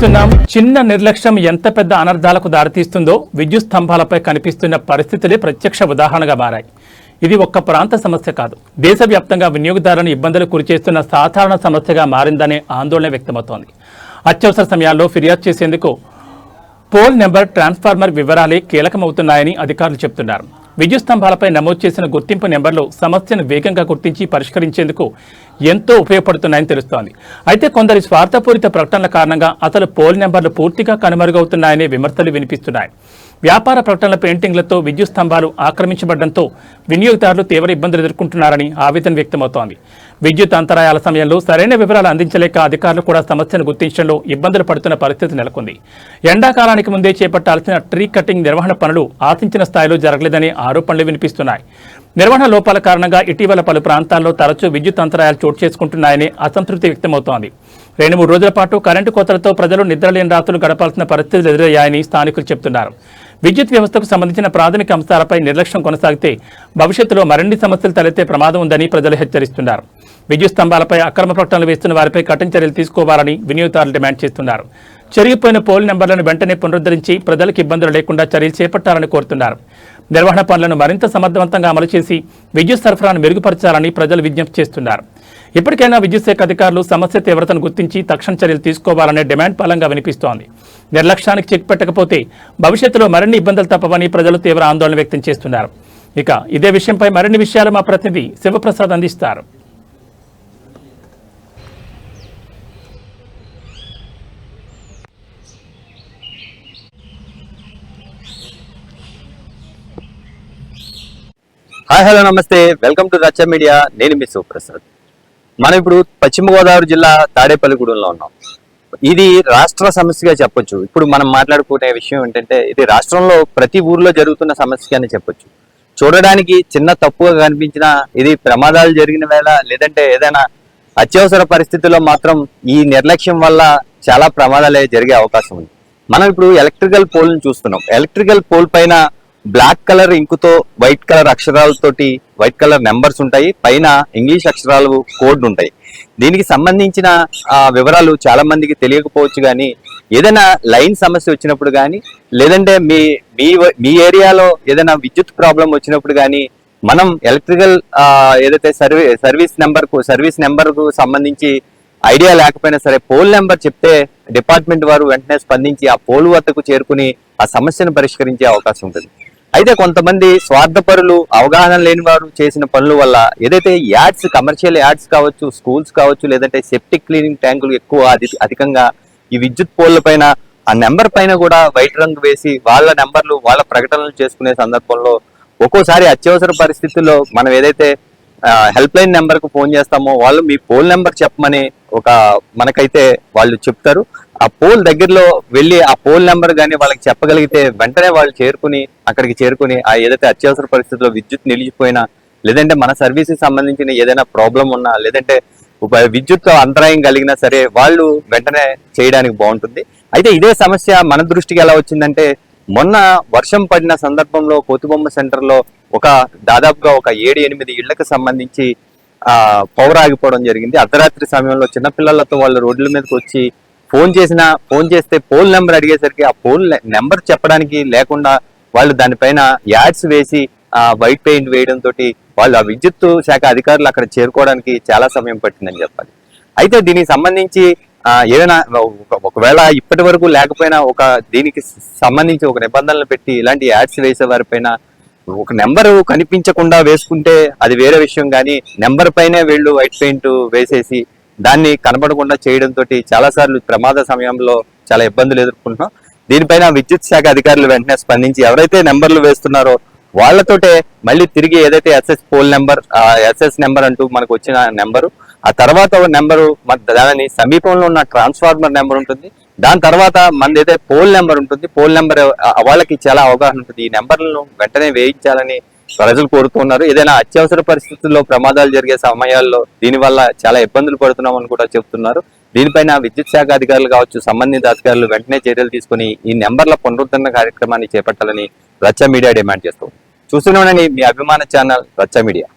చూస్తున్నాం. చిన్న నిర్లక్ష్యం ఎంత పెద్ద అనర్థాలకు దారితీస్తుందో విద్యుత్ స్తంభాలపై కనిపిస్తున్న పరిస్థితులే ప్రత్యక్ష ఉదాహరణగా మారాయి. ఇది ఒక్క ప్రాంత సమస్య కాదు, దేశవ్యాప్తంగా వినియోగదారులను ఇబ్బందులు గురిచేస్తున్న సాధారణ సమస్యగా మారిందనే ఆందోళన వ్యక్తమవుతోంది. అత్యవసర సమయాల్లో ఫిర్యాదు చేసేందుకు పోల్ నెంబర్, ట్రాన్స్ఫార్మర్ వివరాలే కీలకమవుతున్నాయని అధికారులు చెబుతున్నారు. విద్యుత్ స్తంభాలపై నమోదు చేసిన గుర్తింపు నెంబర్లు సమస్యను వేగంగా గుర్తించి పరిష్కరించేందుకు ఎంతో ఉపయోగపడుతున్నాయని తెలుస్తోంది. అయితే కొందరి స్వార్థపూరిత ప్రకటనల కారణంగా అసలు పోల్ నెంబర్లు పూర్తిగా కనుమరుగవుతున్నాయనే విమర్శలు వినిపిస్తున్నాయి. వ్యాపార ప్రకటనల పెయింటింగ్లతో విద్యుత్ స్తంభాలు ఆక్రమించబడడంతో వినియోగదారులు తీవ్ర ఇబ్బందులు ఎదుర్కొంటున్నారని ఆవేదన వ్యక్తమవుతోంది. విద్యుత్ అంతరాయాల సమయంలో సరైన వివరాలు అందించలేక అధికారులు కూడా సమస్యను గుర్తించడంలో ఇబ్బందులు పడుతున్న పరిస్థితి నెలకొంది. ఎండాకాలానికి ముందే చేపట్టాల్సిన ట్రీ కటింగ్ నిర్వహణ పనులు ఆశించిన స్థాయిలో జరగలేదనే ఆరోపణలు వినిపిస్తున్నాయి. నిర్వహణ లోపాల కారణంగా ఇటీవల పలు ప్రాంతాల్లో తరచూ విద్యుత్ అంతరాయాలు చోటు చేసుకుంటున్నాయని అసంతృప్తి వ్యక్తమవుతోంది. 2-3 రోజుల పాటు కరెంటు కోతలతో ప్రజలు నిద్రలేని రాత్రులు గడపాల్సిన పరిస్థితులు ఎదురయ్యాయని స్థానికులు చెబుతున్నారు. విద్యుత్ వ్యవస్థకు సంబంధించిన ప్రాథమిక అంశాలపై నిర్లక్ష్యం కొనసాగితే భవిష్యత్తులో మరిన్ని సమస్యలు తలెత్తే ప్రమాదం ఉందని ప్రజలు హెచ్చరిస్తున్నారు. విద్యుత్ స్తంభాలపై అక్రమ ప్రకటనలు వేస్తున్న వారిపై కఠిన చర్యలు తీసుకోవాలని వినియోగదారులు డిమాండ్ చేస్తున్నారు. చెరిగిపోయిన పోల్ నెంబర్లను వెంటనే పునరుద్ధరించి ప్రజలకు ఇబ్బందులు లేకుండా చర్యలు చేపట్టాలని కోరుతున్నారు. నిర్వహణ పనులను మరింత సమర్థవంతంగా అమలు చేసి విద్యుత్ సరఫరాను మెరుగుపరచాలని ప్రజలు విజ్ఞప్తి చేస్తున్నారు. ఇప్పటికైనా విద్యుత్ శాఖ అధికారులు సమస్య తీవ్రతను గుర్తించి తక్షణ చర్యలు తీసుకోవాలనే డిమాండ్ బలంగా వినిపిస్తోంది. నిర్లక్ష్యానికి చెక్ పెట్టకపోతే భవిష్యత్తులో మరిన్ని ఇబ్బందులు తప్పవని ప్రజలు తీవ్ర ఆందోళన వ్యక్తం చేస్తున్నారు. ఇక ఇదే విషయంపై మరిన్ని విషయాలు మా ప్రతినిధి శివప్రసాద్ అందిస్తారు. హాయ్, హలో, నమస్తే, వెల్కమ్ టు రచ్చ మీడియా. నేను మీ శివప్రసాద్. మనం ఇప్పుడు పశ్చిమ గోదావరి జిల్లా తాడేపల్లిగూడెంలో ఉన్నాం. ఇది రాష్ట్ర సమస్యగా చెప్పొచ్చు. ఇప్పుడు మనం మాట్లాడుకునే విషయం ఏంటంటే ఇది రాష్ట్రంలో ప్రతి ఊర్లో జరుగుతున్న సమస్య అని చెప్పొచ్చు. చూడడానికి చిన్న తప్పుగా కనిపించినా ఇది ప్రమాదాలు జరిగిన వేళ లేదంటే ఏదైనా అత్యవసర పరిస్థితుల్లో మాత్రం ఈ నిర్లక్ష్యం వల్ల చాలా ప్రమాదాలే జరిగే అవకాశం ఉంది. మనం ఇప్పుడు ఎలక్ట్రికల్ పోల్ని చూస్తున్నాం. ఎలక్ట్రికల్ పోల్ పైన బ్లాక్ కలర్ ఇంకుతో వైట్ కలర్ అక్షరాలతోటి వైట్ కలర్ నెంబర్స్ ఉంటాయి, పైన ఇంగ్లీష్ అక్షరాలు కోడ్ ఉంటాయి. దీనికి సంబంధించిన వివరాలు చాలా మందికి తెలియకపోవచ్చు. కానీ ఏదైనా లైన్ సమస్య వచ్చినప్పుడు కానీ లేదంటే మీ ఏరియాలో ఏదైనా విద్యుత్ ప్రాబ్లం వచ్చినప్పుడు కానీ మనం ఎలక్ట్రికల్ ఏదైతే సర్వీస్ నెంబర్కు సంబంధించి ఐడియా లేకపోయినా సరే పోల్ నెంబర్ చెప్తే డిపార్ట్మెంట్ వారు వెంటనే స్పందించి ఆ పోల్ వద్దకు చేరుకుని ఆ సమస్యను పరిష్కరించే అవకాశం ఉంటుంది. అయితే కొంతమంది స్వార్థపరులు, అవగాహన లేని వారు చేసిన పనుల వల్ల ఏదైతే యాడ్స్, కమర్షియల్ యాడ్స్ కావచ్చు, స్కూల్స్ కావచ్చు, లేదంటే సెప్టిక్ క్లీనింగ్ ట్యాంకులు ఎక్కువ అధికంగా ఈ విద్యుత్ పోల్ల పైన ఆ నెంబర్ పైన కూడా వైట్ రంగు వేసి వాళ్ళ నెంబర్లు, వాళ్ళ ప్రకటనలు చేసుకునే సందర్భంలో ఒక్కోసారి అత్యవసర పరిస్థితుల్లో మనం ఏదైతే హెల్ప్ లైన్ నెంబర్కు ఫోన్ చేస్తామో వాళ్ళు మీ పోల్ నెంబర్ చెప్పమని మనకైతే వాళ్ళు చెప్తారు. ఆ పోల్ దగ్గరలో వెళ్ళి ఆ పోల్ నెంబర్ కానీ వాళ్ళకి చెప్పగలిగితే వెంటనే వాళ్ళు అక్కడికి చేరుకుని ఆ ఏదైతే అత్యవసర పరిస్థితుల్లో విద్యుత్ నిలిచిపోయినా లేదంటే మన సర్వీస్కి సంబంధించిన ఏదైనా ప్రాబ్లం ఉన్నా లేదంటే విద్యుత్ అంతరాయం కలిగినా సరే వాళ్ళు వెంటనే చేయడానికి బాగుంటుంది. అయితే ఇదే సమస్య మన దృష్టికి ఎలా వచ్చిందంటే మొన్న వర్షం పడిన సందర్భంలో కోతిబొమ్మ సెంటర్లో దాదాపుగా ఒక 7-8 ఇళ్లకు సంబంధించి పవర్ ఆగిపోవడం జరిగింది. అర్ధరాత్రి సమయంలో చిన్నపిల్లలతో వాళ్ళు రోడ్ల మీదకి వచ్చి ఫోన్ చేస్తే పోల్ నెంబర్ అడిగేసరికి ఆ పోల్ నెంబర్ చెప్పడానికి లేకుండా వాళ్ళు దానిపైన యాడ్స్ వేసి వైట్ పెయింట్ వేయడంతో వాళ్ళు ఆ విద్యుత్ శాఖ అధికారులు అక్కడ చేరుకోవడానికి చాలా సమయం పట్టిందని చెప్పాలి. అయితే దీనికి సంబంధించి ఏదైనా ఒకవేళ ఇప్పటి వరకు లేకపోయినా దీనికి సంబంధించి ఒక నిబంధనలు పెట్టి ఇలాంటి యాడ్స్ వేసే వారిపైన ఒక నెంబరు కనిపించకుండా వేసుకుంటే అది వేరే విషయం. కానీ నెంబర్ పైనే వీళ్ళు వైట్ పెయింట్ వేసేసి దాన్ని కనబడకుండా చేయడంతో చాలా సార్లు ప్రమాద సమయంలో చాలా ఇబ్బందులు ఎదుర్కొంటున్నాం. దీనిపైన విద్యుత్ శాఖ అధికారులు వెంటనే స్పందించి ఎవరైతే నెంబర్లు వేస్తున్నారో వాళ్లతోటే మళ్ళీ తిరిగి ఏదైతే ఎస్ఎస్ నెంబర్ అంటూ మనకు వచ్చిన నెంబరు, ఆ తర్వాత నెంబరు దాని సమీపంలో ఉన్న ట్రాన్స్ఫార్మర్ నెంబర్ ఉంటుంది, దాని తర్వాత మనది ఏదైతే పోల్ నెంబర్ ఉంటుంది, పోల్ నెంబర్ వాళ్ళకి చాలా అవగాహన ఉంటుంది. ఈ నెంబర్లను వెంటనే వేయించాలని ప్రజలు కోరుతున్నారు. ఏదైనా అత్యవసర పరిస్థితుల్లో ప్రమాదాలు జరిగే సమయాల్లో దీనివల్ల చాలా ఇబ్బందులు పడుతున్నామని కూడా చెప్తున్నారు. దీనిపైన విద్యుత్ శాఖ అధికారులు కావచ్చు, సంబంధిత అధికారులు వెంటనే చర్యలు తీసుకుని ఈ నెంబర్ల పునరుద్ధరణ కార్యక్రమాన్ని చేపట్టాలని రచ్చ మీడియా డిమాండ్ చేస్తుంది. చూస్తూనే ఉండండి మీ అభిమాన ఛానల్ రచ్చ మీడియా.